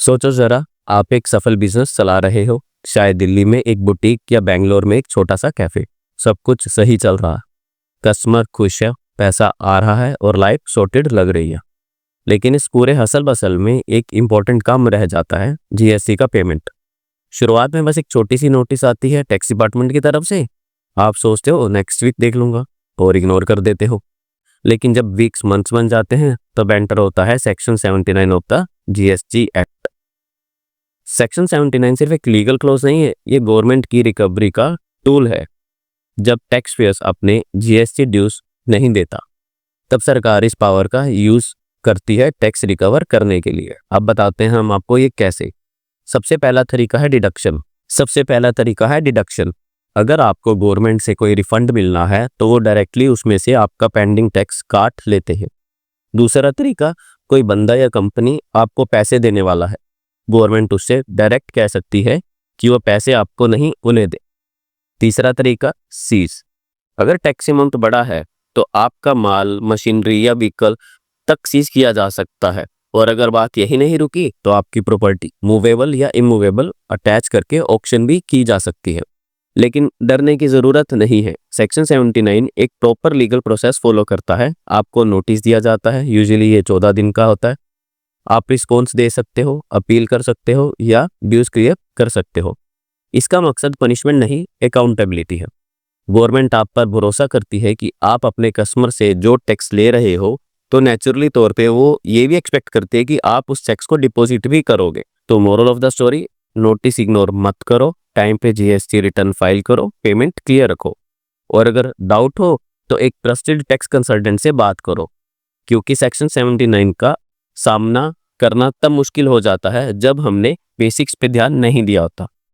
सोचो जरा, आप एक सफल बिजनेस चला रहे हो, शायद दिल्ली में एक बुटीक या बेंगलोर में एक छोटा सा कैफे। सब कुछ सही चल रहा है, कस्टमर खुश है, पैसा आ रहा है और लाइफ सॉर्टेड लग रही है। लेकिन इस पूरे हसल बसल में एक इम्पॉर्टेंट काम रह जाता है, जीएसटी का पेमेंट। शुरुआत में बस एक छोटी सी नोटिस आती है टैक्स डिपार्टमेंट की तरफ से। आप सोचते हो नेक्स्ट वीक देख लूंगा और इग्नोर कर देते हो। लेकिन जब वीक्स मंथ्स बन जाते हैं तब एंटर होता है section 79 of the GST act. Section 79 सिर्फ एक लीगल क्लॉज नहीं है, ये गवर्नमेंट की रिकवरी का टूल है। जब टैक्स पेयर्स अपने जीएसटी ड्यूज नहीं देता तब सरकार इस पावर का यूज करती है टैक्स रिकवर करने के लिए। अब बताते हैं हम आपको ये कैसे। सबसे पहला तरीका है डिडक्शन। अगर आपको गवर्नमेंट से कोई रिफंड मिलना है तो वो डायरेक्टली उसमें से आपका पेंडिंग टैक्स काट लेते हैं। दूसरा तरीका, कोई बंदा या कंपनी आपको पैसे देने वाला है, गवर्नमेंट उससे डायरेक्ट कह सकती है कि वो पैसे आपको नहीं उन्हें दे। तीसरा तरीका, सीज। अगर टैक्स अमाउंट बड़ा है तो आपका माल, मशीनरी या व्हीकल तक सीज किया जा सकता है। और अगर बात यही नहीं रुकी तो आपकी प्रॉपर्टी मूवेबल या इमूवेबल अटैच करके ऑक्शन भी की जा सकती है। लेकिन डरने की जरूरत नहीं है। सेक्शन 79 एक प्रॉपर लीगल प्रोसेस फॉलो करता है। आपको नोटिस दिया जाता है, यूजुअली ये 14 दिन का होता है। आप रिस्पॉन्स दे सकते हो, अपील कर सकते हो या ड्यूज क्लियर कर सकते हो। इसका मकसद पनिशमेंट नहीं, अकाउंटेबिलिटी है। गवर्नमेंट आप पर भरोसा करती है कि आप अपने कस्टमर से जो टैक्स ले रहे हो तो नेचुरली तौर पे वो ये भी एक्सपेक्ट करते हैं कि आप उस टैक्स को डिपॉजिट भी करोगे। तो moral of the story, notice ignore मत करो, टाइम पे जीएसटी रिटर्न फाइल करो, पेमेंट क्लियर रखो। और अगर डाउट हो तो एक ट्रस्टेड टैक्स कंसल्टेंट से बात करो, क्योंकि सेक्शन 79 का सामना करना तब मुश्किल हो जाता है जब हमने बेसिक्स पे ध्यान नहीं दिया होता।